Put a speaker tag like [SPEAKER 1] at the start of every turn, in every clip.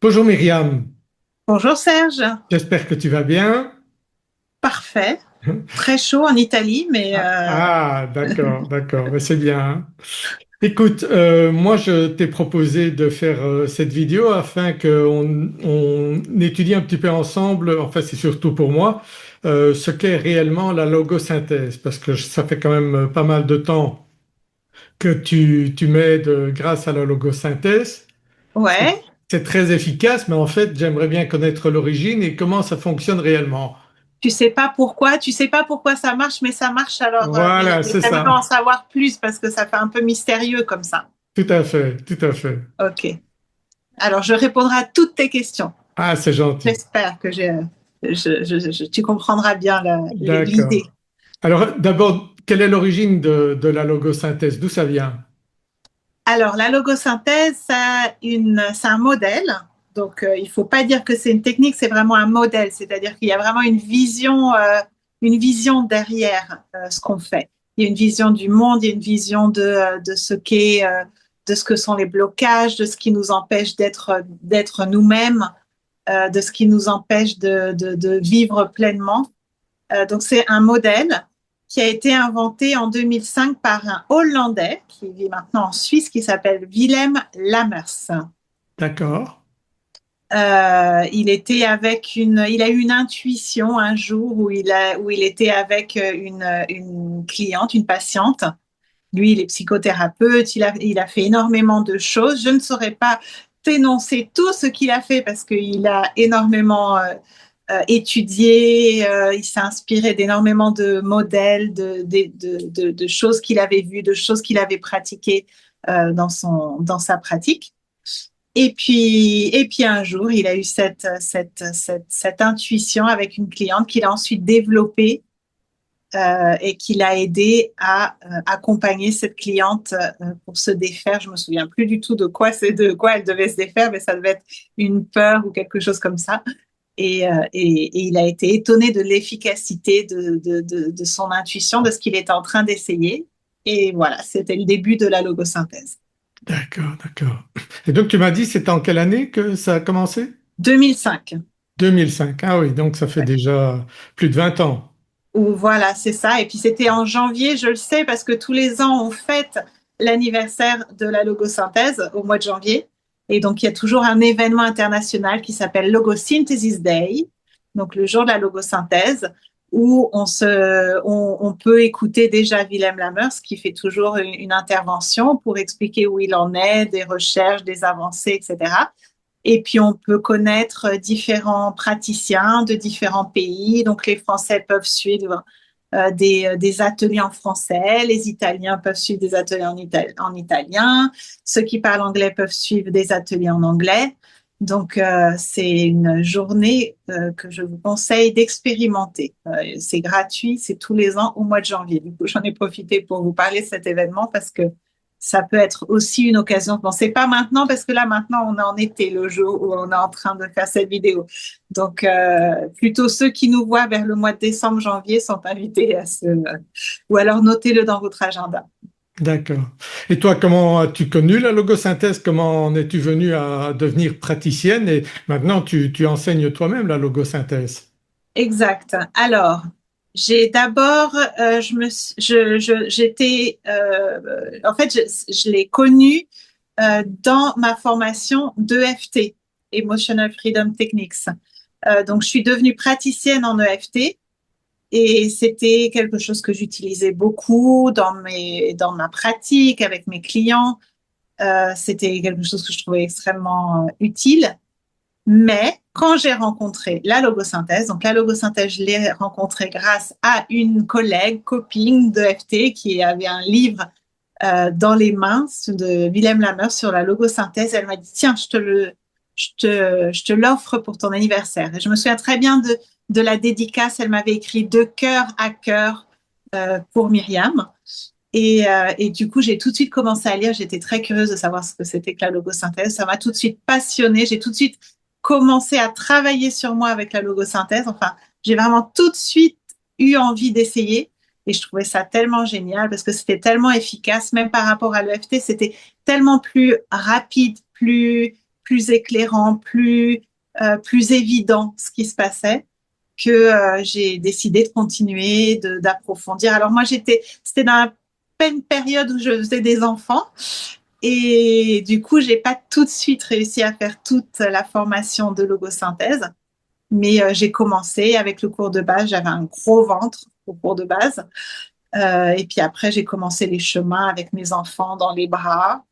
[SPEAKER 1] Bonjour Myriam,
[SPEAKER 2] Bonjour Serge,
[SPEAKER 1] j'espère que tu vas bien.
[SPEAKER 2] parfait. Très chaud en Italie, mais
[SPEAKER 1] D'accord, d'accord, mais c'est bien, hein. Écoute, moi je t'ai proposé de faire cette vidéo afin qu'on étudie un petit peu ensemble, enfin c'est surtout pour moi, ce qu'est réellement la logosynthèse, parce que ça fait quand même pas mal de temps que tu m'aides grâce à la logosynthèse. C'est
[SPEAKER 2] ouais.
[SPEAKER 1] c'est très efficace, mais en fait j'aimerais bien connaître l'origine et comment ça fonctionne réellement.
[SPEAKER 2] Tu sais pas pourquoi ça marche, mais ça marche alors.
[SPEAKER 1] Voilà,
[SPEAKER 2] Mais
[SPEAKER 1] c'est
[SPEAKER 2] j'aimerais
[SPEAKER 1] ça.
[SPEAKER 2] en savoir plus parce que ça fait un peu mystérieux comme ça.
[SPEAKER 1] Tout à fait, tout à fait.
[SPEAKER 2] Ok. Alors je répondrai à toutes tes questions.
[SPEAKER 1] Ah, c'est gentil.
[SPEAKER 2] J'espère que tu comprendras bien
[SPEAKER 1] D'accord.
[SPEAKER 2] l'idée.
[SPEAKER 1] Alors, d'abord, quelle est l'origine de la logosynthèse? D'où ça vient?
[SPEAKER 2] Alors la logosynthèse, c'est un modèle. Donc il faut pas dire que c'est une technique, c'est vraiment un modèle. C'est-à-dire qu'il y a vraiment une vision derrière ce qu'on fait. Il y a une vision du monde, il y a une vision de ce qu'est, de ce que sont les blocages, de ce qui nous empêche d'être nous-mêmes, de ce qui nous empêche de vivre pleinement. Donc c'est un modèle qui a été inventé en 2005 par un Hollandais qui vit maintenant en Suisse qui s'appelle Willem Lammers.
[SPEAKER 1] D'accord.
[SPEAKER 2] Il a eu une intuition un jour où il était avec une cliente, une patiente. Lui, il est psychothérapeute, il a fait énormément de choses. Je ne saurais pas t'énoncer tout ce qu'il a fait parce qu'il a énormément étudié, il s'est inspiré d'énormément de modèles, de choses qu'il avait vues, de choses qu'il avait pratiquées dans sa pratique. Et puis un jour, il a eu cette intuition avec une cliente qu'il a ensuite développée et qui l'a aidé à accompagner cette cliente pour se défaire. Je me souviens plus du tout de quoi elle devait se défaire, mais ça devait être une peur ou quelque chose comme ça. Et il a été étonné de l'efficacité de son intuition, de ce qu'il était en train d'essayer. Et voilà, c'était le début de la logosynthèse.
[SPEAKER 1] D'accord, d'accord. Et donc, tu m'as dit, c'était en quelle année que ça a commencé?
[SPEAKER 2] 2005.
[SPEAKER 1] 2005. Ah oui, donc ça fait
[SPEAKER 2] Ouais.
[SPEAKER 1] déjà plus de 20 ans.
[SPEAKER 2] Ou voilà, c'est ça. Et puis c'était en janvier, je le sais, parce que tous les ans, on fête l'anniversaire de la logosynthèse au mois de janvier. Et donc, il y a toujours un événement international qui s'appelle Logosynthesis Day, donc le jour de la logosynthèse, où on peut écouter déjà Willem Lammers qui fait toujours une intervention pour expliquer où il en est, des recherches, des avancées, etc. Et puis, on peut connaître différents praticiens de différents pays. Donc, les Français peuvent suivre des ateliers en français, les Italiens peuvent suivre des ateliers en italien, ceux qui parlent anglais peuvent suivre des ateliers en anglais. Donc, c'est une journée que je vous conseille d'expérimenter. C'est gratuit, c'est tous les ans au mois de janvier. Du coup, j'en ai profité pour vous parler de cet événement parce que ça peut être aussi une occasion. Bon, c'est pas maintenant parce que là, maintenant, on est en été, le jour où on est en train de faire cette vidéo. Donc, plutôt ceux qui nous voient vers le mois de décembre, janvier sont invités à ou alors notez-le dans votre agenda.
[SPEAKER 1] D'accord. Et toi, comment as-tu connu la logosynthèse? Comment en es-tu venu à devenir praticienne? Et maintenant, tu enseignes toi-même la logosynthèse.
[SPEAKER 2] Exact. Alors, j'ai d'abord, j'étais, en fait, je l'ai connu dans ma formation d'EFT, Emotional Freedom Techniques. Donc, je suis devenue praticienne en EFT et c'était quelque chose que j'utilisais beaucoup dans ma pratique avec mes clients. C'était quelque chose que je trouvais extrêmement utile. Mais quand j'ai rencontré la logosynthèse, donc la logosynthèse, je l'ai rencontrée grâce à une collègue, copine de FT, qui avait un livre dans les mains de Willem Lammers sur la logosynthèse. Elle m'a dit, tiens, je te l'offre pour ton anniversaire. Et je me souviens très bien de la dédicace. Elle m'avait écrit de cœur à cœur pour Myriam. Et du coup, j'ai tout de suite commencé à lire. J'étais très curieuse de savoir ce que c'était que la logosynthèse. Ça m'a tout de suite passionnée. J'ai tout de suite commencé à travailler sur moi avec la logosynthèse. Enfin, j'ai vraiment tout de suite eu envie d'essayer. Et je trouvais ça tellement génial parce que c'était tellement efficace, même par rapport à l'EFT, c'était tellement plus rapide, plus plus éclairant, plus évident ce qui se passait, que j'ai décidé de continuer, d'approfondir. Alors moi, c'était dans une période où je faisais des enfants. Et du coup, j'ai pas tout de suite réussi à faire toute la formation de logosynthèse, mais j'ai commencé avec le cours de base. J'avais un gros ventre au cours de base. Et puis après, j'ai commencé les chemins avec mes enfants dans les bras.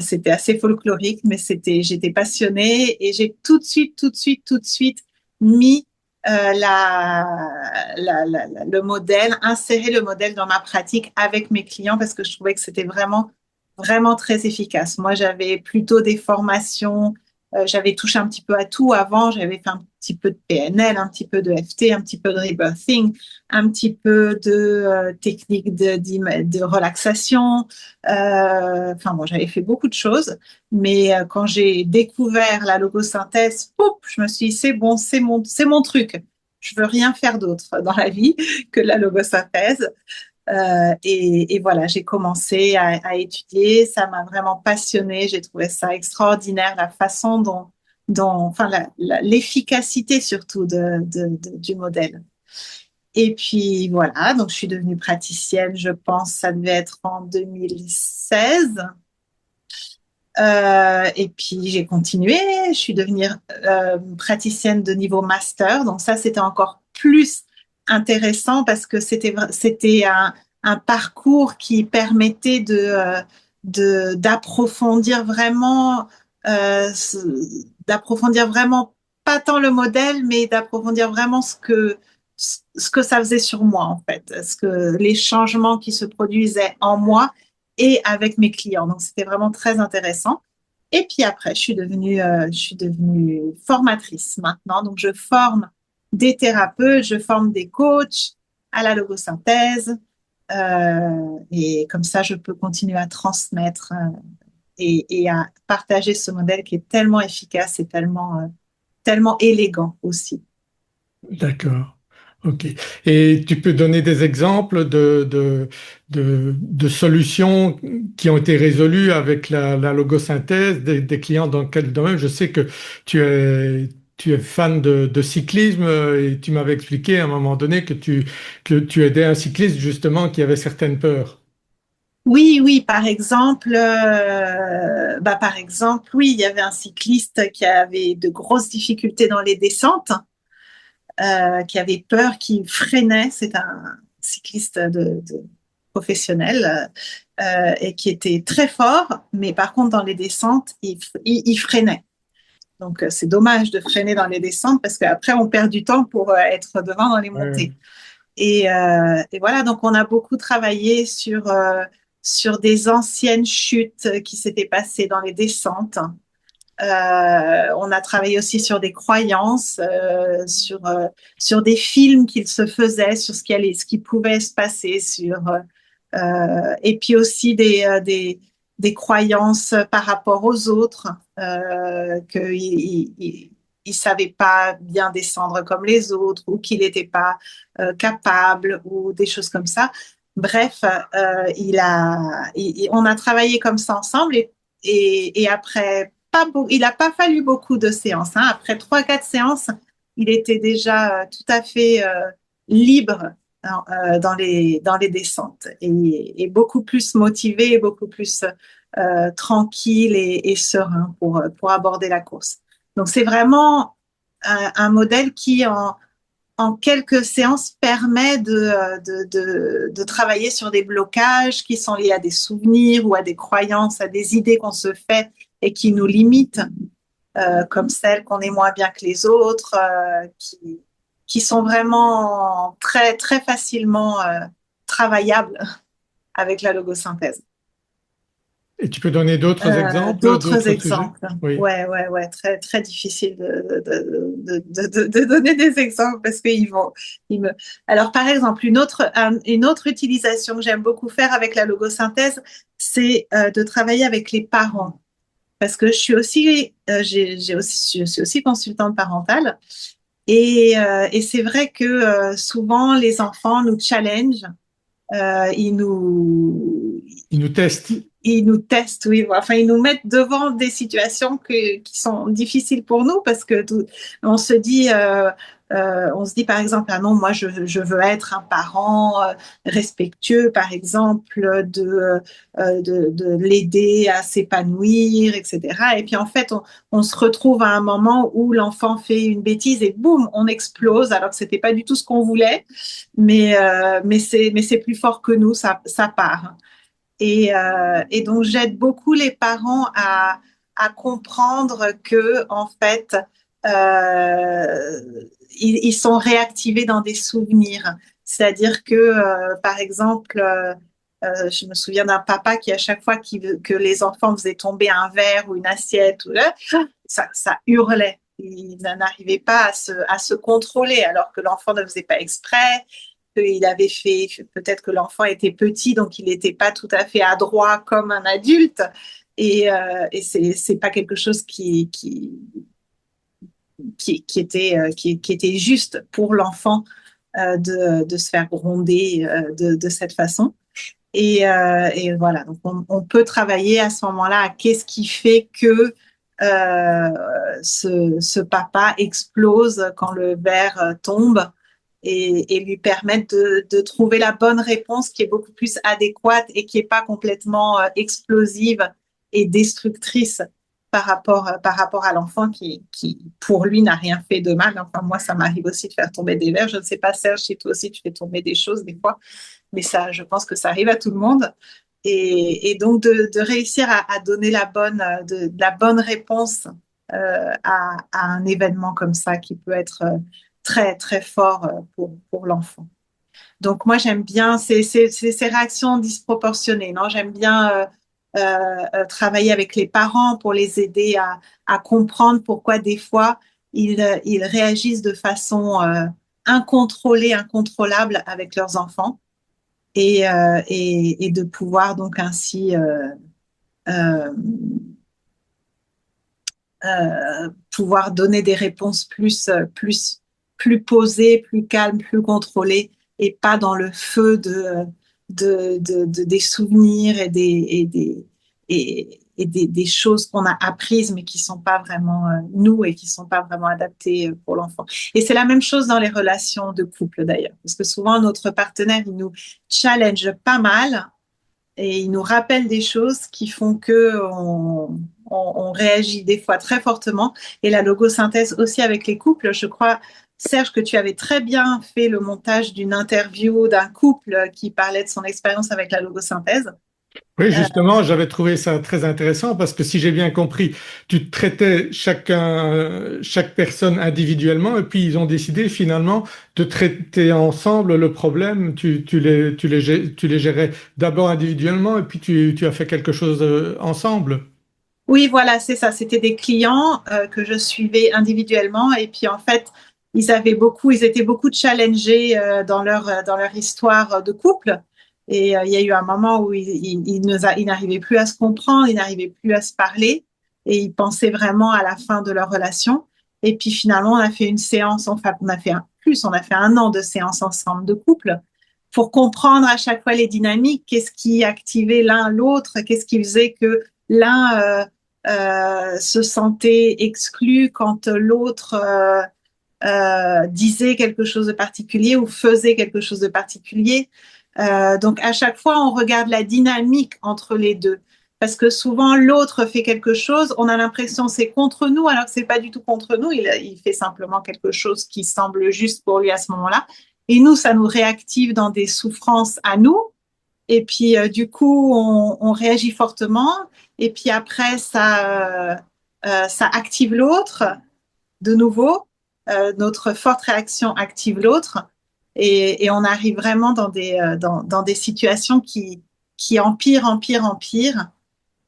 [SPEAKER 2] C'était assez folklorique, mais j'étais passionnée et j'ai tout de suite mis le modèle, inséré le modèle dans ma pratique avec mes clients parce que je trouvais que c'était vraiment très efficace. Moi, j'avais plutôt des formations, j'avais touché un petit peu à tout avant, j'avais fait un petit peu de PNL, un petit peu de FT, un petit peu de rebirthing, un petit peu de technique de relaxation. Enfin bon, j'avais fait beaucoup de choses, mais quand j'ai découvert la logosynthèse, pouf, je me suis dit, c'est bon, c'est mon truc. Je veux rien faire d'autre dans la vie que la logosynthèse. Et voilà, j'ai commencé à étudier. Ça m'a vraiment passionnée. J'ai trouvé ça extraordinaire, la façon enfin, l'efficacité surtout du modèle. Et puis voilà, donc je suis devenue praticienne, je pense, ça devait être en 2016. Et puis j'ai continué, je suis devenue praticienne de niveau master. Donc ça, c'était encore plus intéressant parce que c'était un parcours qui permettait d'approfondir vraiment, d'approfondir vraiment pas tant le modèle, mais d'approfondir vraiment ce que ça faisait sur moi en fait, les changements qui se produisaient en moi et avec mes clients. Donc, c'était vraiment très intéressant. Et puis après, je suis devenue formatrice maintenant. Donc, je forme des thérapeutes, je forme des coachs à la logosynthèse. Et comme ça, je peux continuer à transmettre et à partager ce modèle qui est tellement efficace et tellement élégant aussi.
[SPEAKER 1] D'accord. OK. Et tu peux donner des exemples de solutions qui ont été résolues avec la logosynthèse des clients dans quel domaine? Je sais que tu es fan de cyclisme et tu m'avais expliqué à un moment donné que tu aidais un cycliste justement qui avait certaines peurs.
[SPEAKER 2] Oui, oui, par exemple, oui, il y avait un cycliste qui avait de grosses difficultés dans les descentes, qui avait peur, qui freinait. C'est un cycliste professionnel et qui était très fort, mais par contre, dans les descentes, il freinait. Donc, c'est dommage de freiner dans les descentes parce qu'après, on perd du temps pour être devant dans les
[SPEAKER 1] Ouais.
[SPEAKER 2] montées. Et voilà, donc on a beaucoup travaillé sur des anciennes chutes qui s'étaient passées dans les descentes. On a travaillé aussi sur des croyances, sur des films qu'il se faisait, sur ce qui pouvait se passer, et puis aussi des croyances par rapport aux autres, qu'il ne savait pas bien descendre comme les autres ou qu'il n'était pas capable ou des choses comme ça. Bref, on a travaillé comme ça ensemble et après, il n'a pas fallu beaucoup de séances, hein. Après 3, 4 séances, il était déjà tout à fait libre dans les descentes et beaucoup plus motivé, beaucoup plus tranquille et serein pour aborder la course. Donc c'est vraiment un modèle qui en quelques séances permet de travailler sur des blocages qui sont liés à des souvenirs ou à des croyances, à des idées qu'on se fait et qui nous limitent, comme celles qu'on est moins bien que les autres, qui sont vraiment très, très facilement travaillables avec la logosynthèse.
[SPEAKER 1] Et tu peux donner d'autres exemples,
[SPEAKER 2] D'autres
[SPEAKER 1] d'autres sujets?
[SPEAKER 2] exemples.
[SPEAKER 1] Oui.
[SPEAKER 2] Ouais, très, très difficile de donner des exemples parce qu'ils vont, ils me... Alors, par exemple, une autre utilisation que j'aime beaucoup faire avec la logosynthèse, c'est de travailler avec les parents. Parce que je suis aussi, je suis aussi consultante parentale et c'est vrai que souvent les enfants nous challengent, ils nous,
[SPEAKER 1] Ils nous testent.
[SPEAKER 2] ils nous testent, oui. Enfin, ils nous mettent devant des situations qui sont difficiles pour nous parce que on se dit, on se dit par exemple, ah non, moi je veux être un parent respectueux, par exemple, de l'aider à s'épanouir, etc. Et puis en fait, on se retrouve à un moment où l'enfant fait une bêtise et boum, on explose alors que c'était pas du tout ce qu'on voulait, mais c'est plus fort que nous, ça part. Et donc, j'aide beaucoup les parents à comprendre que, en fait, ils sont réactivés dans des souvenirs. C'est-à-dire que, par exemple, je me souviens d'un papa qui, à chaque fois que les enfants faisaient tomber un verre ou une assiette, ça hurlait. Il n'arrivait pas à se contrôler alors que l'enfant ne faisait pas exprès, qu'il avait fait, peut-être que l'enfant était petit, donc il n'était pas tout à fait adroit comme un adulte. Et c'est pas quelque chose qui était juste pour l'enfant de se faire gronder de cette façon. Et voilà, donc on peut travailler à ce moment-là à qu'est-ce qui fait que ce papa explose quand le verre tombe et lui permettre de trouver la bonne réponse qui est beaucoup plus adéquate et qui n'est pas complètement explosive et destructrice par rapport à l'enfant qui, pour lui, n'a rien fait de mal. Enfin, moi, ça m'arrive aussi de faire tomber des verres. Je ne sais pas, Serge, si toi aussi, tu fais tomber des choses des fois, mais ça, je pense que ça arrive à tout le monde. Et donc, de réussir à donner la bonne réponse à un événement comme ça qui peut être très, très fort pour l'enfant. Donc, moi, j'aime bien ces réactions disproportionnées. Non, j'aime bien travailler avec les parents pour les aider à comprendre pourquoi des fois ils réagissent de façon incontrôlée, incontrôlable avec leurs enfants et de pouvoir donc ainsi euh, pouvoir donner des réponses plus posées, plus calmes, plus contrôlées et pas dans le feu des souvenirs et des choses qu'on a apprises mais qui sont pas vraiment nous et qui sont pas vraiment adaptées pour l'enfant. Et c'est la même chose dans les relations de couple d'ailleurs, parce que souvent notre partenaire il nous challenge pas mal et il nous rappelle des choses qui font que on réagit des fois très fortement. Et la logosynthèse aussi avec les couples, je crois, Serge, que tu avais très bien fait le montage d'une interview d'un couple qui parlait de son expérience avec la logosynthèse.
[SPEAKER 1] Oui,
[SPEAKER 2] Euh,
[SPEAKER 1] justement, j'avais trouvé ça très intéressant parce que si j'ai bien compris, tu traitais chaque personne individuellement et puis ils ont décidé finalement de traiter ensemble le problème. Tu les gérais d'abord individuellement et puis tu as fait quelque chose ensemble.
[SPEAKER 2] oui, voilà, c'est ça. C'était des clients que je suivais individuellement et puis en fait, ils étaient beaucoup challengés dans leur histoire de couple. Et il y a eu un moment où ils n'arrivaient plus à se comprendre, ils n'arrivaient plus à se parler et ils pensaient vraiment à la fin de leur relation. Et puis finalement, on a fait une séance, enfin, on a fait 1 an de séance ensemble de couple pour comprendre à chaque fois les dynamiques, qu'est-ce qui activait l'un l'autre, qu'est-ce qui faisait que l'un se sentait exclu quand l'autre disait quelque chose de particulier ou faisait quelque chose de particulier. Donc à chaque fois, on regarde la dynamique entre les deux. Parce que souvent, l'autre fait quelque chose, on a l'impression que c'est contre nous, alors que c'est pas du tout contre nous. Il fait simplement quelque chose qui semble juste pour lui à ce moment-là. Et nous, ça nous réactive dans des souffrances à nous. Et puis, du coup, on réagit fortement. Et puis après, ça active l'autre de nouveau. Notre forte réaction active l'autre. Et on arrive vraiment dans des situations qui empirent, empirent, empirent.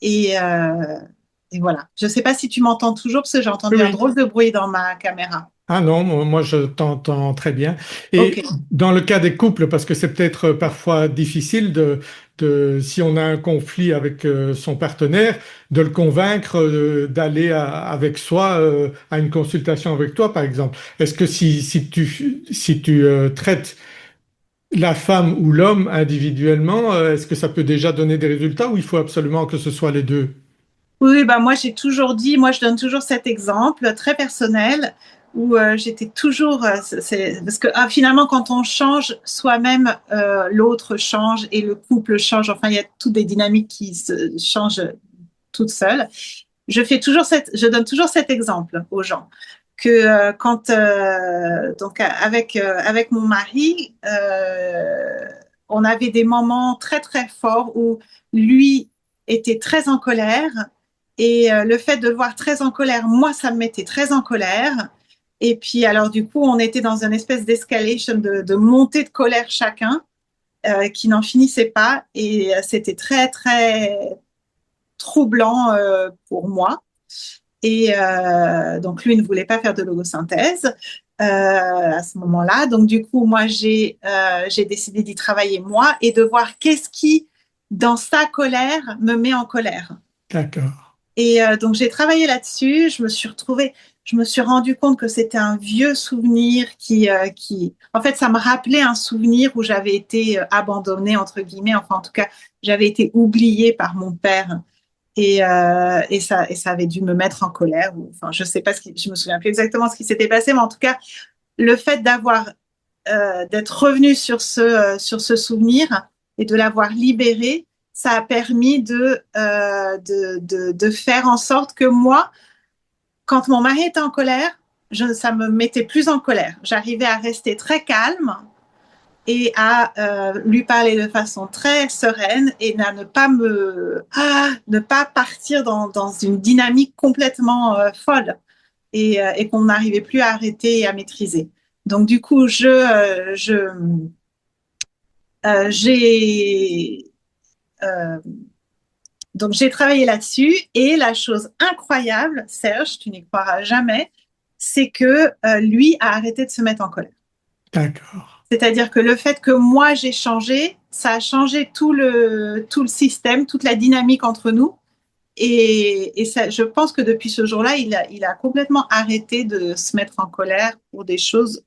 [SPEAKER 2] Et, euh, et voilà. Je ne sais pas si tu m'entends toujours parce que j'ai
[SPEAKER 1] Oui,
[SPEAKER 2] entendu un
[SPEAKER 1] oui.
[SPEAKER 2] drôle de bruit dans ma caméra.
[SPEAKER 1] Ah non, moi je t'entends très bien. Et
[SPEAKER 2] OK.
[SPEAKER 1] dans le cas des couples, parce que c'est peut-être parfois difficile si on a un conflit avec son partenaire, de le convaincre d'aller avec soi à une consultation avec toi, par exemple. Est-ce que si tu traites la femme ou l'homme individuellement, est-ce que ça peut déjà donner des résultats ou il faut absolument que ce soit les deux?
[SPEAKER 2] Oui, bah moi j'ai toujours dit, moi je donne toujours cet exemple très personnel où j'étais toujours, parce que finalement quand on change soi-même, l'autre change et le couple change. Enfin, il y a toutes des dynamiques qui se changent toutes seules. Je donne toujours cet exemple aux gens que quand donc avec mon mari, on avait des moments très très forts où lui était très en colère et le fait de le voir très en colère, moi ça me mettait très en colère. Et puis alors du coup, on était dans une espèce d'escalation de montée de colère chacun qui n'en finissait pas et c'était très très troublant pour moi. Et donc, lui ne voulait pas faire de logosynthèse à ce moment-là. Donc, du coup, moi, j'ai décidé d'y travailler moi et de voir qu'est-ce qui, dans sa colère, me met en colère.
[SPEAKER 1] D'accord.
[SPEAKER 2] Et donc, j'ai travaillé là-dessus. Je me suis rendu compte que c'était un vieux souvenir en fait, ça me rappelait un souvenir où j'avais été abandonnée, entre guillemets. Enfin, en tout cas, j'avais été oubliée par mon père et ça avait dû me mettre en colère. Enfin, je sais pas je me souviens plus exactement ce qui s'était passé, mais en tout cas, le fait d'être revenu sur ce souvenir et de l'avoir libéré, ça a permis de faire en sorte que moi, quand mon mari était en colère, ça me mettait plus en colère. J'arrivais à rester très calme et à lui parler de façon très sereine et à ne pas partir dans une dynamique complètement folle et qu'on n'arrivait plus à arrêter et à maîtriser. Donc du coup, j'ai euh, donc j'ai travaillé là-dessus et la chose incroyable, Serge, tu n'y croiras jamais, c'est que lui a arrêté de se mettre en colère.
[SPEAKER 1] D'accord.
[SPEAKER 2] C'est-à-dire que le fait que moi j'ai changé, ça a changé tout le système, toute la dynamique entre nous. Et ça, je pense que depuis ce jour-là, il a complètement arrêté de se mettre en colère pour des choses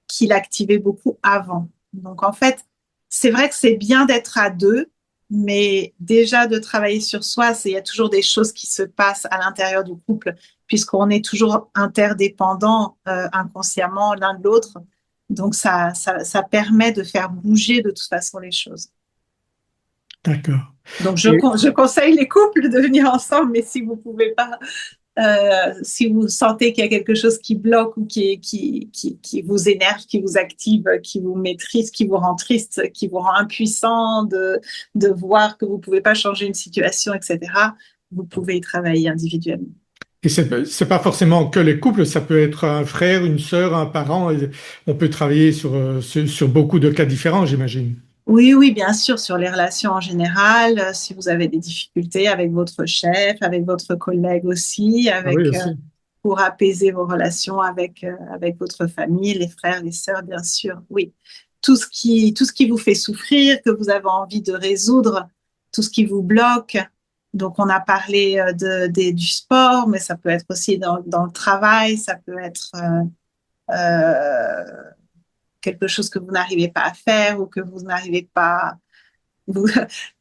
[SPEAKER 2] qu'il activait beaucoup avant. Donc en fait, c'est vrai que c'est bien d'être à deux, mais déjà de travailler sur soi, il y a toujours des choses qui se passent à l'intérieur du couple, puisqu'on est toujours interdépendants inconsciemment l'un de l'autre. Donc ça permet de faire bouger de toute façon les choses.
[SPEAKER 1] D'accord.
[SPEAKER 2] Donc
[SPEAKER 1] Et,
[SPEAKER 2] je conseille les couples de venir ensemble, mais si vous pouvez pas, si vous sentez qu'il y a quelque chose qui bloque ou qui vous énerve, qui vous active, qui vous maîtrise, qui vous rend triste, qui vous rend impuissant de voir que vous ne pouvez pas changer une situation, etc., vous pouvez y travailler individuellement.
[SPEAKER 1] et c'est pas forcément que les couples, ça peut être un frère, une sœur, un parent. Et on peut travailler sur beaucoup de cas différents, j'imagine.
[SPEAKER 2] Oui, oui, bien sûr, sur les relations en général, si vous avez des difficultés avec votre chef, avec votre collègue aussi,
[SPEAKER 1] Ah oui,
[SPEAKER 2] avec
[SPEAKER 1] aussi.
[SPEAKER 2] pour apaiser vos relations avec votre famille, les frères, les sœurs, bien sûr. Oui. Tout ce qui vous fait souffrir, que vous avez envie de résoudre, tout ce qui vous bloque. Donc, on a parlé du sport, mais ça peut être aussi dans le travail, ça peut être quelque chose que vous n'arrivez pas à faire ou que vous n'arrivez pas vous-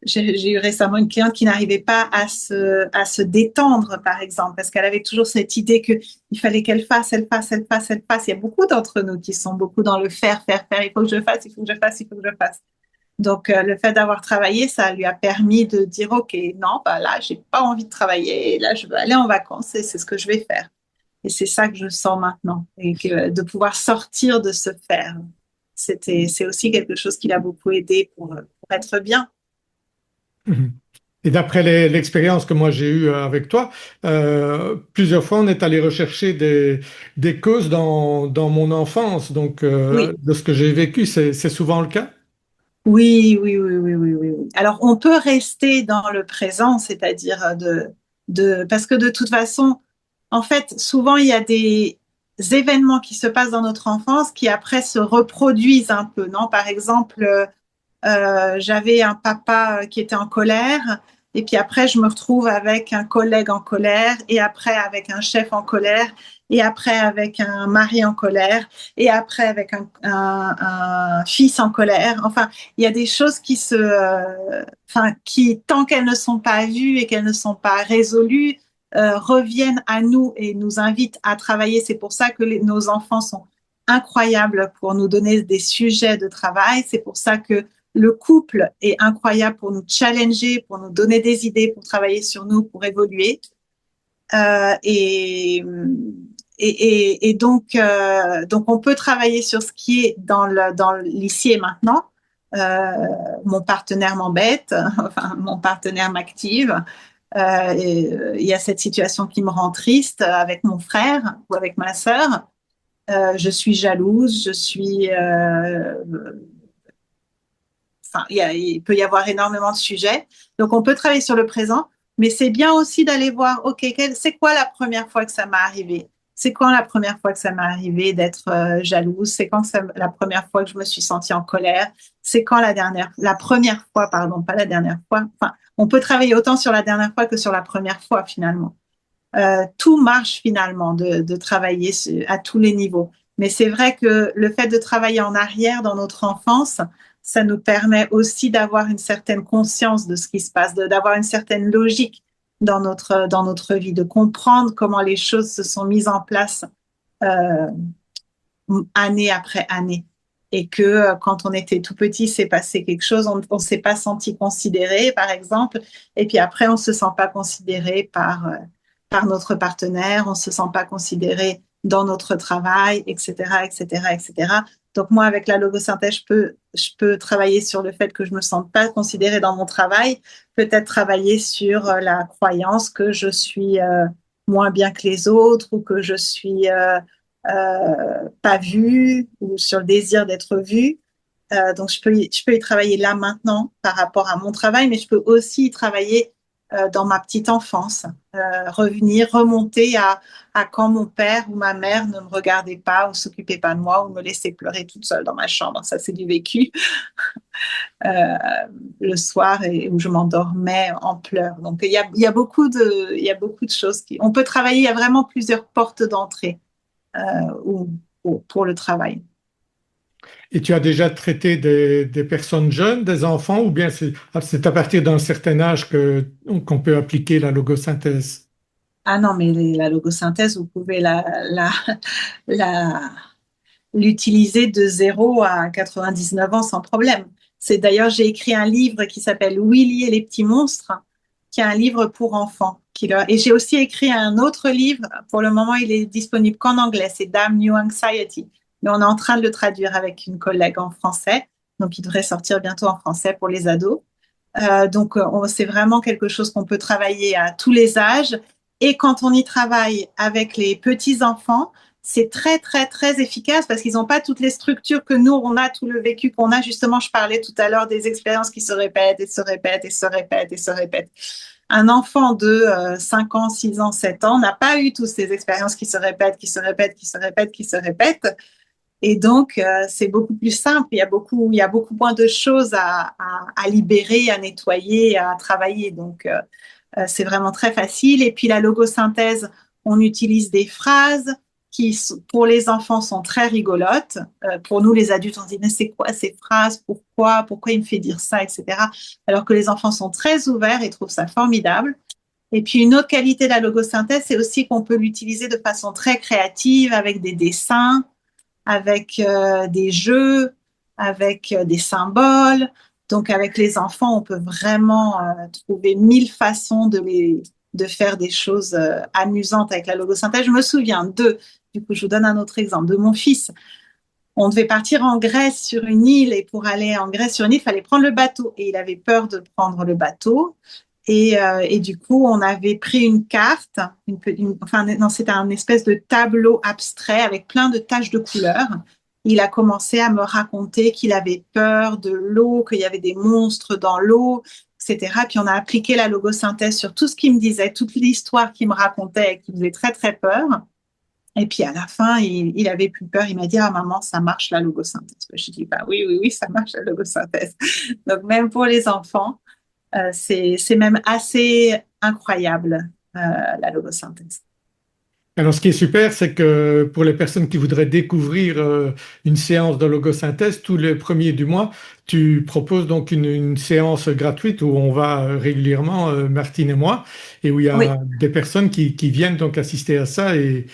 [SPEAKER 2] j'ai eu récemment une cliente qui n'arrivait pas à se détendre, par exemple, parce qu'elle avait toujours cette idée qu'il fallait qu'elle fasse, elle fasse, elle fasse, elle fasse. Il y a beaucoup d'entre nous qui sont beaucoup dans le faire, faire, faire. Il faut que je fasse, il faut que je fasse, il faut que je fasse. Donc, le fait d'avoir travaillé, ça lui a permis de dire, OK, non, bah là, j'ai pas envie de travailler, et là, je veux aller en vacances et c'est ce que je vais faire. Et c'est ça que je sens maintenant, et que, de pouvoir sortir de ce faire. C'est aussi quelque chose qui l'a beaucoup aidé pour être bien.
[SPEAKER 1] Mhm. Et d'après l'expérience que moi j'ai eue avec toi, plusieurs fois on est allé rechercher des causes dans mon enfance. Donc,
[SPEAKER 2] Oui.
[SPEAKER 1] de ce que j'ai vécu, c'est souvent le cas.
[SPEAKER 2] Oui, oui, oui, oui, oui, oui, oui. Alors, on peut rester dans le présent, c'est-à-dire parce que de toute façon, en fait, souvent, il y a des événements qui se passent dans notre enfance qui après se reproduisent un peu, non? Par exemple, j'avais un papa qui était en colère Et puis après, je me retrouve avec un collègue en colère, et après avec un chef en colère, et après avec un mari en colère, et après avec un fils en colère. Enfin, il y a des choses qui, tant qu'elles ne sont pas vues et qu'elles ne sont pas résolues, reviennent à nous et nous invitent à travailler. C'est pour ça que nos enfants sont incroyables pour nous donner des sujets de travail. C'est pour ça que le couple est incroyable pour nous challenger, pour nous donner des idées, pour travailler sur nous, pour évoluer. Euh, et, donc, on peut travailler sur ce qui est dans l'ici et maintenant. Mon partenaire m'embête, enfin, mon partenaire m'active. Il y a cette situation qui me rend triste avec mon frère ou avec ma sœur. Je suis jalouse, enfin, il peut y avoir énormément de sujets. Donc, on peut travailler sur le présent, mais c'est bien aussi d'aller voir, OK, c'est quoi la première fois que ça m'est arrivé? C'est quand la première fois que ça m'est arrivé d'être jalouse? C'est quand la première fois que je me suis sentie en colère? C'est quand la première fois, pardon, pas la dernière fois. Enfin, on peut travailler autant sur la dernière fois que sur la première fois, finalement. Tout marche finalement de travailler à tous les niveaux. Mais c'est vrai que le fait de travailler en arrière dans notre enfance, ça nous permet aussi d'avoir une certaine conscience de ce qui se passe, d'avoir une certaine logique dans notre vie, de comprendre comment les choses se sont mises en place euh, année après année. Et que quand on était tout petit, c'est passé quelque chose, on ne s'est pas senti considéré, par exemple, et puis après, on ne se sent pas considéré par notre partenaire, on ne se sent pas considéré dans notre travail, etc., etc., etc. Donc moi, avec la logosynthèse, je peux travailler sur le fait que je ne me sente pas considérée dans mon travail, peut-être travailler sur la croyance que je suis moins bien que les autres ou que je suis pas vue ou sur le désir d'être vue. Donc, je peux y travailler là maintenant par rapport à mon travail, mais je peux aussi y travailler dans ma petite enfance, remonter à quand mon père ou ma mère ne me regardait pas ou s'occupait pas de moi ou me laissait pleurer toute seule dans ma chambre. Ça, c'est du vécu euh, le soir et où je m'endormais en pleurs. Donc, il y a il y a beaucoup de choses on peut travailler. Il y a vraiment plusieurs portes d'entrée ou pour le travail.
[SPEAKER 1] Et tu as déjà traité des personnes jeunes, des enfants, ou bien c'est à partir d'un certain âge qu'on peut appliquer la logosynthèse?
[SPEAKER 2] Ah non, mais la logosynthèse, vous pouvez la, l'utiliser de 0 à 99 ans sans problème. C'est d'ailleurs, j'ai écrit un livre qui s'appelle Willy et les petits monstres, qui est un livre pour enfants. Et j'ai aussi écrit un autre livre, pour le moment, il est disponible qu'en anglais, c'est Damn New Anxiety. Mais on est en train de le traduire avec une collègue en français, donc il devrait sortir bientôt en français pour les ados. C'est vraiment quelque chose qu'on peut travailler à tous les âges. Et quand on y travaille avec les petits-enfants, c'est très, très, très efficace parce qu'ils n'ont pas toutes les structures que nous, on a, tout le vécu qu'on a. Justement, je parlais tout à l'heure des expériences qui se répètent et se répètent et se répètent et se répètent. Un enfant de 5 ans, 6 ans, 7 ans n'a pas eu toutes ces expériences qui se répètent, qui se répètent, qui se répètent, qui se répètent. Et donc, c'est beaucoup plus simple. Il y a beaucoup moins de choses à libérer, à nettoyer, à travailler. Donc, c'est vraiment très facile. Et puis, la logosynthèse, on utilise des phrases qui, pour les enfants, sont très rigolotes. Pour nous, les adultes, on se dit, mais c'est quoi ces phrases? Pourquoi il me fait dire ça, etc. Alors que les enfants sont très ouverts et trouvent ça formidable. Et puis, une autre qualité de la logosynthèse, c'est aussi qu'on peut l'utiliser de façon très créative avec des dessins, avec des jeux, avec des symboles. Donc, avec les enfants, on peut vraiment trouver 1000 façons de faire des choses amusantes avec la logosynthèse. Je me souviens du coup, je vous donne un autre exemple, de mon fils. On devait partir en Grèce sur une île et pour aller en Grèce sur une île, il fallait prendre le bateau. Et il avait peur de prendre le bateau. Et du coup, on avait pris une carte, enfin, non, c'était un espèce de tableau abstrait avec plein de taches de couleurs. Il a commencé à me raconter qu'il avait peur de l'eau, qu'il y avait des monstres dans l'eau, etc. Puis on a appliqué la logosynthèse sur tout ce qu'il me disait, toute l'histoire qu'il me racontait et qui faisait très, très peur. Et puis à la fin, il avait plus peur. Il m'a dit, ah maman, ça marche la logosynthèse. Je dis, bah oui, oui, oui, ça marche la logosynthèse. Donc même pour les enfants, C'est même assez incroyable, la logosynthèse.
[SPEAKER 1] Alors, ce qui est super, c'est que pour les personnes qui voudraient découvrir une séance de logosynthèse, tous les premiers du mois, tu proposes donc une séance gratuite où on va régulièrement, Martine et moi, et où il y
[SPEAKER 2] Oui,
[SPEAKER 1] a des personnes qui viennent donc assister à ça. Et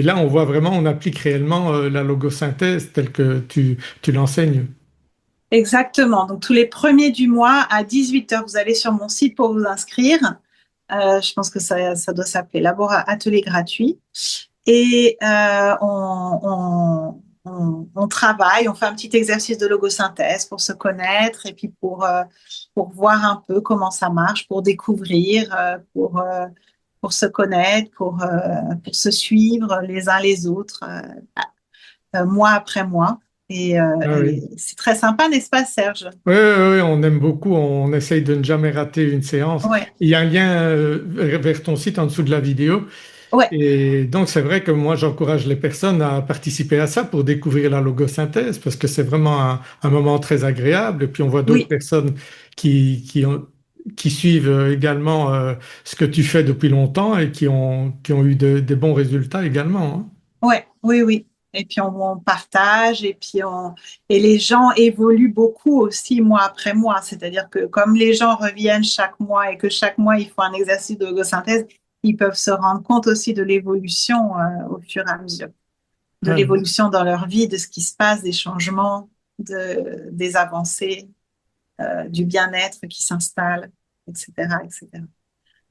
[SPEAKER 1] là, on voit vraiment, on applique réellement la logosynthèse telle que tu l'enseignes.
[SPEAKER 2] exactement. Donc, tous les premiers du mois à 18 heures, vous allez sur mon site pour vous inscrire. Je pense que ça doit s'appeler Laborat Atelier gratuit. Et on travaille, on fait un petit exercice de logosynthèse pour se connaître et puis pour voir un peu comment ça marche, pour découvrir, pour se connaître, pour se suivre les uns les autres, mois après mois.
[SPEAKER 1] Ah
[SPEAKER 2] Et
[SPEAKER 1] oui.
[SPEAKER 2] c'est très sympa, n'est-ce pas, Serge?
[SPEAKER 1] Oui, oui, oui, on aime beaucoup, on essaye de ne jamais rater une séance.
[SPEAKER 2] Ouais,
[SPEAKER 1] Il y a un lien vers ton site en dessous de la vidéo.
[SPEAKER 2] ouais,
[SPEAKER 1] Et donc, c'est vrai que moi, j'encourage les personnes à participer à ça pour découvrir la logosynthèse, parce que c'est vraiment un moment très agréable. Et puis, on voit d'autres
[SPEAKER 2] oui,
[SPEAKER 1] personnes qui suivent également ce que tu fais depuis longtemps et qui ont eu des bons résultats également, hein.
[SPEAKER 2] ouais, oui, oui. Et puis on partage et les gens évoluent beaucoup aussi mois après mois. C'est-à-dire que comme les gens reviennent chaque mois et que chaque mois ils font un exercice de logosynthèse, ils peuvent se rendre compte aussi de l'évolution au fur et à mesure, de
[SPEAKER 1] Ouais.
[SPEAKER 2] l'évolution dans leur vie, de ce qui se passe, des changements, des avancées, du bien-être qui s'installe, etc., etc.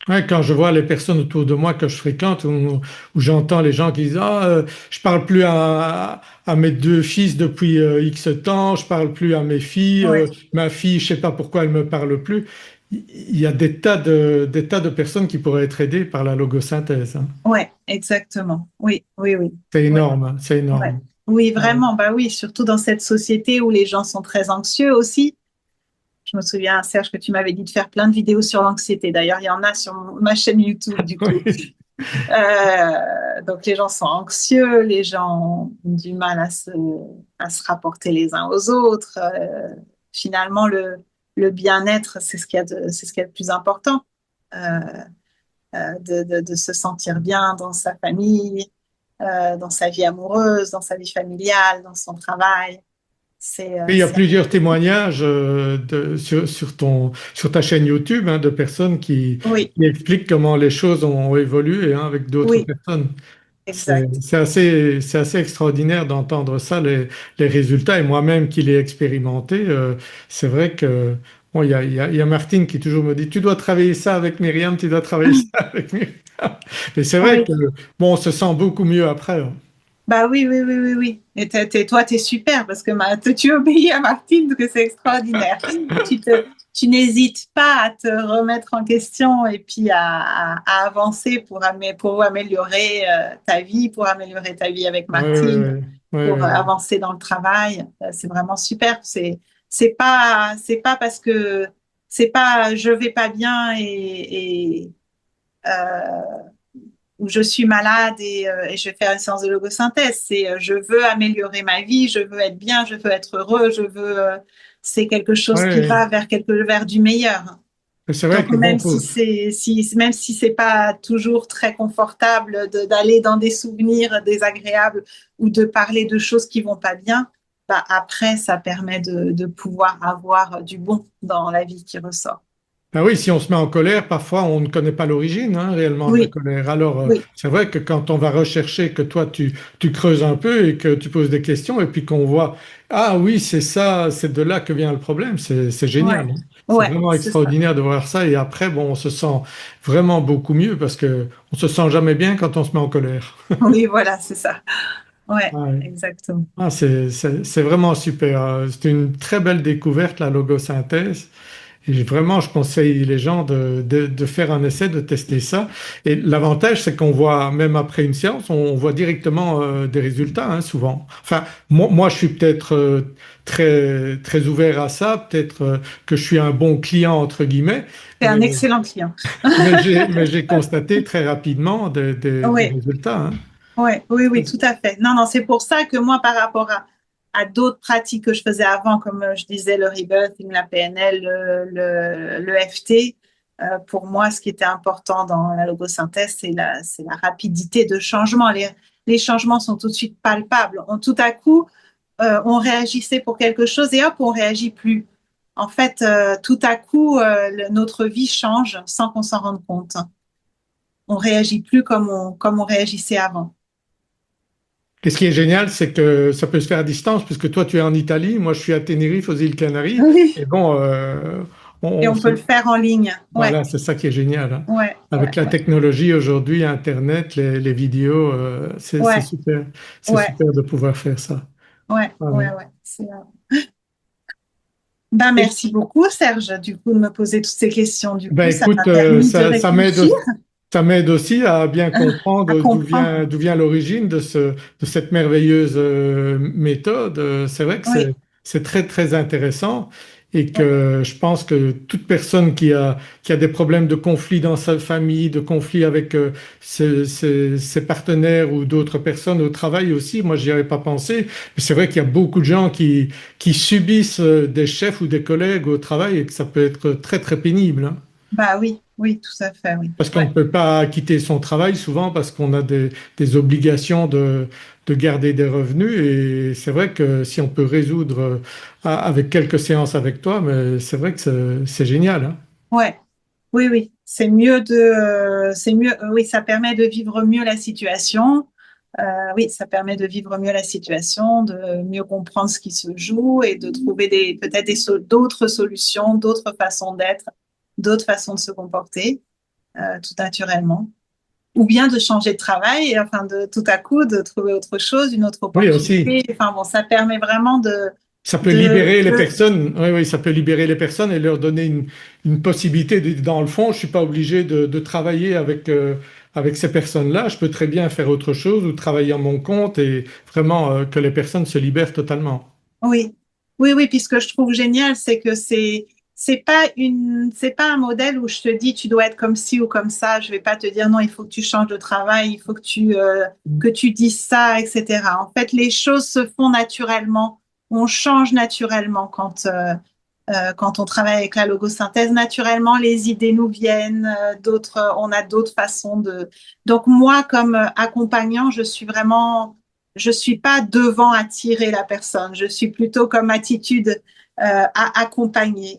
[SPEAKER 1] Ouais, quand je vois les personnes autour de moi que je fréquente, où j'entends les gens qui disent ah, je parle plus à mes deux fils depuis X temps, je parle plus à mes filles,
[SPEAKER 2] Ouais,
[SPEAKER 1] ma fille, je sais pas pourquoi elle me parle plus. Il y a des tas de personnes qui pourraient être aidées par la logosynthèse, hein.
[SPEAKER 2] ouais, exactement. Oui, oui, oui.
[SPEAKER 1] C'est
[SPEAKER 2] Oui.
[SPEAKER 1] énorme, hein, c'est
[SPEAKER 2] Ouais.
[SPEAKER 1] énorme.
[SPEAKER 2] Oui,
[SPEAKER 1] Ouais.
[SPEAKER 2] vraiment, bah oui, surtout dans cette société où les gens sont très anxieux aussi. Je me souviens, Serge, que tu m'avais dit de faire plein de vidéos sur l'anxiété. D'ailleurs, il y en a sur ma chaîne YouTube, du coup.
[SPEAKER 1] Oui.
[SPEAKER 2] Donc, les gens sont anxieux, les gens ont du mal à se rapporter les uns aux autres. Finalement, le bien-être, c'est ce qu'il y a de plus important. Euh, de se sentir bien dans sa famille, dans sa vie amoureuse, dans sa vie familiale, dans son travail.
[SPEAKER 1] Et il y a
[SPEAKER 2] C'est...
[SPEAKER 1] plusieurs témoignages sur ta chaîne YouTube, hein, de personnes
[SPEAKER 2] Oui,
[SPEAKER 1] qui expliquent comment les choses ont évolué, hein, avec d'autres
[SPEAKER 2] oui,
[SPEAKER 1] personnes.
[SPEAKER 2] exact.
[SPEAKER 1] C'est assez extraordinaire d'entendre ça, les résultats. Et moi-même qui l'ai expérimenté, c'est vrai que bon, il y a Martine qui toujours me dit, tu dois travailler ça avec Myriam, tu dois travailler ça avec Myriam. Mais c'est vrai
[SPEAKER 2] Oui,
[SPEAKER 1] que bon, on se sent beaucoup mieux après, hein.
[SPEAKER 2] bah oui, oui, oui, oui, oui. Et toi, tu es super parce que tu obéis à Martine, parce que c'est extraordinaire. Tu te, tu n'hésites pas à te remettre en question et puis à avancer pour améliorer ta vie, pour améliorer ta vie avec
[SPEAKER 1] Ouais,
[SPEAKER 2] Martine,
[SPEAKER 1] ouais, ouais,
[SPEAKER 2] pour
[SPEAKER 1] ouais, ouais.
[SPEAKER 2] avancer dans le travail. C'est vraiment super. C'est pas parce que c'est pas je vais pas bien euh, ou je suis malade et je vais faire une séance de logosynthèse. C'est je veux améliorer ma vie, je veux être bien, je veux être heureux, c'est quelque chose qui
[SPEAKER 1] Ouais.
[SPEAKER 2] va vers du meilleur.
[SPEAKER 1] C'est vrai
[SPEAKER 2] Donc
[SPEAKER 1] que bon,
[SPEAKER 2] même si c'est pas toujours très confortable d'aller dans des souvenirs désagréables ou de parler de choses qui vont pas bien, bah après ça permet de pouvoir avoir du bon dans la vie qui ressort.
[SPEAKER 1] ben oui, si on se met en colère, parfois on ne connaît pas l'origine, hein, réellement, de la
[SPEAKER 2] Oui,
[SPEAKER 1] colère. Alors,
[SPEAKER 2] oui,
[SPEAKER 1] c'est vrai que quand on va rechercher, que toi tu creuses un peu et que tu poses des questions, et puis qu'on voit, ah oui, c'est ça, c'est de là que vient le problème, c'est
[SPEAKER 2] ouais,
[SPEAKER 1] génial, hein. C'est
[SPEAKER 2] ouais,
[SPEAKER 1] vraiment
[SPEAKER 2] c'est ça.
[SPEAKER 1] extraordinaire de voir ça. Et après, bon, on se sent vraiment beaucoup mieux parce que on se sent jamais bien quand on se met en colère.
[SPEAKER 2] Oui, voilà, c'est ça. Ouais,
[SPEAKER 1] Ouais.
[SPEAKER 2] exactement.
[SPEAKER 1] Ah, c'est vraiment super. C'est une très belle découverte, la logosynthèse. Et vraiment, je conseille les gens de faire un essai, de tester ça. Et l'avantage, c'est qu'on voit, même après une séance, on voit directement des résultats, hein, souvent. Enfin, moi, je suis peut-être très ouvert à ça, peut-être que je suis un bon client, entre guillemets,
[SPEAKER 2] C'est un
[SPEAKER 1] mais,
[SPEAKER 2] excellent client.
[SPEAKER 1] mais j'ai constaté très rapidement des
[SPEAKER 2] Oui,
[SPEAKER 1] résultats, hein.
[SPEAKER 2] oui, oui, oui, tout à fait. Non, non, c'est pour ça que moi, par rapport à d'autres pratiques que je faisais avant, comme je disais, le rebirthing, la PNL, le FT. Pour moi, ce qui était important dans la logosynthèse, c'est la rapidité de changement. Les changements sont tout de suite palpables. Tout à coup, on réagissait pour quelque chose et hop, on réagit plus. En fait, tout à coup, notre vie change sans qu'on s'en rende compte. On réagit plus comme on réagissait avant.
[SPEAKER 1] Et ce qui est génial, c'est que ça peut se faire à distance, puisque toi, tu es en Italie, moi, je suis à Tenerife, aux îles Canaries.
[SPEAKER 2] Oui.
[SPEAKER 1] Et bon,
[SPEAKER 2] Et
[SPEAKER 1] on
[SPEAKER 2] on peut le faire en ligne. Ouais,
[SPEAKER 1] voilà, c'est ça qui est génial, hein.
[SPEAKER 2] ouais,
[SPEAKER 1] Avec
[SPEAKER 2] ouais,
[SPEAKER 1] la
[SPEAKER 2] ouais,
[SPEAKER 1] technologie aujourd'hui, Internet, les vidéos,
[SPEAKER 2] ouais,
[SPEAKER 1] c'est
[SPEAKER 2] ouais,
[SPEAKER 1] super de pouvoir faire ça.
[SPEAKER 2] ouais,
[SPEAKER 1] Ah
[SPEAKER 2] ouais,
[SPEAKER 1] oui.
[SPEAKER 2] ouais. Ben, merci beaucoup, Serge, du coup, de me poser toutes ces questions. Du coup,
[SPEAKER 1] Ben
[SPEAKER 2] ça m'a
[SPEAKER 1] écoute,
[SPEAKER 2] permis de réfléchir,
[SPEAKER 1] ça m'aide aussi à bien
[SPEAKER 2] à
[SPEAKER 1] comprendre
[SPEAKER 2] comprendre.
[SPEAKER 1] d'où vient l'origine de cette merveilleuse méthode. C'est vrai que
[SPEAKER 2] Oui,
[SPEAKER 1] c'est très très intéressant et
[SPEAKER 2] oui,
[SPEAKER 1] que je pense que toute personne qui a des problèmes de conflit dans sa famille, de conflit avec ses partenaires ou d'autres personnes au travail aussi, moi j'y avais pas pensé, mais c'est vrai qu'il y a beaucoup de gens qui subissent des chefs ou des collègues au travail et que ça peut être très très pénible, hein.
[SPEAKER 2] bah oui, oui, tout à fait, oui.
[SPEAKER 1] Parce qu'on
[SPEAKER 2] Ouais,
[SPEAKER 1] ne peut pas quitter son travail souvent parce qu'on a des obligations de garder des revenus. Et c'est vrai que si on peut résoudre avec quelques séances avec toi, mais c'est vrai que c'est génial, hein.
[SPEAKER 2] ouais, oui, oui. C'est mieux, oui, ça permet de vivre mieux la situation. Oui, ça permet de vivre mieux la situation, de mieux comprendre ce qui se joue et de trouver peut-être d'autres solutions, d'autres façons d'être, d'autres façons de se comporter, tout naturellement. Ou bien de changer de travail, et enfin de tout à coup de trouver autre chose, une autre
[SPEAKER 1] Oui, aussi.
[SPEAKER 2] opportunité. Enfin bon, ça permet vraiment
[SPEAKER 1] Ça peut
[SPEAKER 2] de,
[SPEAKER 1] libérer les
[SPEAKER 2] de
[SPEAKER 1] personnes. Oui, oui, ça peut libérer les personnes et leur donner une possibilité. Dans le fond, je suis pas obligé de travailler avec ces personnes-là. Je peux très bien faire autre chose ou travailler à mon compte et vraiment que les personnes se libèrent totalement.
[SPEAKER 2] oui, oui, oui. Puis ce que je trouve génial, c'est que c'est pas un modèle où je te dis tu dois être comme ci ou comme ça. Je vais pas te dire non, il faut que tu changes de travail, il faut que tu dises ça, etc. En fait, les choses se font naturellement. On change naturellement quand on travaille avec la logosynthèse. Naturellement, les idées nous viennent. On a d'autres façons de. Donc moi, comme accompagnant, je suis pas devant attirer la personne. Je suis plutôt comme attitude à accompagner,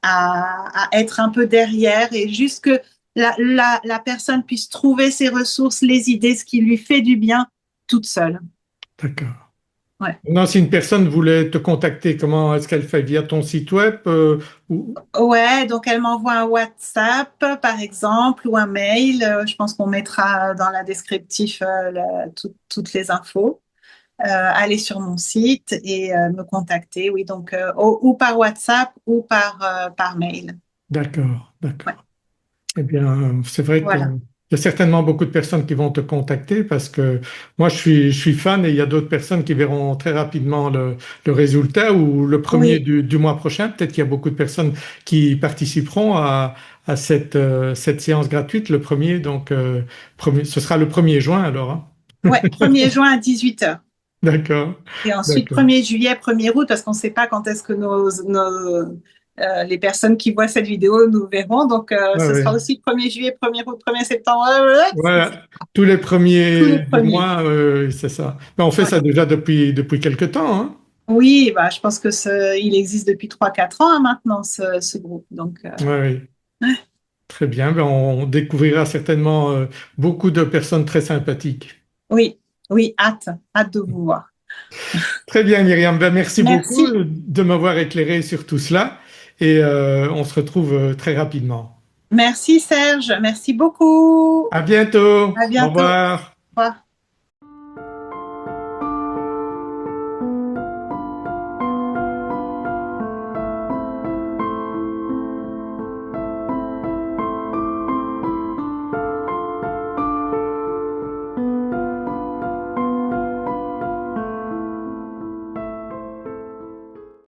[SPEAKER 2] à être un peu derrière et juste que la personne puisse trouver ses ressources, les idées, ce qui lui fait du bien toute seule.
[SPEAKER 1] D'accord.
[SPEAKER 2] Ouais.
[SPEAKER 1] Maintenant, si une personne voulait te contacter, comment est-ce qu'elle fait? Via ton site web ou...
[SPEAKER 2] Ouais, donc elle m'envoie un WhatsApp, par exemple, ou un mail. Je pense qu'on mettra dans la descriptif toutes les infos. Aller sur mon site et me contacter, oui, donc ou par WhatsApp ou par mail.
[SPEAKER 1] D'accord,
[SPEAKER 2] Ouais,
[SPEAKER 1] d'accord. Eh bien, c'est vrai qu'il
[SPEAKER 2] voilà.
[SPEAKER 1] y a certainement beaucoup de personnes qui vont te contacter parce que moi, je suis fan et il y a d'autres personnes qui verront très rapidement le résultat ou le premier
[SPEAKER 2] Oui,
[SPEAKER 1] du mois prochain. Peut-être qu'il y a beaucoup de personnes qui participeront à cette séance gratuite, le premier. Donc, ce sera le 1er juin alors, hein.
[SPEAKER 2] ouais, 1er juin à 18 heures.
[SPEAKER 1] D'accord,
[SPEAKER 2] Et ensuite
[SPEAKER 1] d'accord.
[SPEAKER 2] 1er juillet, 1er août, parce qu'on ne sait pas quand est-ce que les personnes qui voient cette vidéo nous verront. Donc,
[SPEAKER 1] Ouais,
[SPEAKER 2] ce sera
[SPEAKER 1] ouais.
[SPEAKER 2] aussi 1er juillet, 1er août, 1er septembre,
[SPEAKER 1] Voilà, tous les
[SPEAKER 2] tous les
[SPEAKER 1] premiers du
[SPEAKER 2] premiers.
[SPEAKER 1] mois, c'est ça. Mais on fait
[SPEAKER 2] Ouais.
[SPEAKER 1] ça déjà depuis quelque temps, hein.
[SPEAKER 2] Oui, bah, je pense que il existe depuis 3 4 ans hein, maintenant, ce groupe. Donc,
[SPEAKER 1] Ouais, ouais. Très bien, ben, on découvrira certainement beaucoup de personnes très sympathiques.
[SPEAKER 2] oui, oui, hâte de vous voir.
[SPEAKER 1] Très bien, Myriam, ben, merci beaucoup
[SPEAKER 2] Merci.
[SPEAKER 1] de m'avoir éclairé sur tout cela et on se retrouve très rapidement.
[SPEAKER 2] Merci Serge, merci beaucoup.
[SPEAKER 1] À bientôt,
[SPEAKER 2] À
[SPEAKER 1] au
[SPEAKER 2] bientôt. Au
[SPEAKER 1] revoir.
[SPEAKER 2] revoir.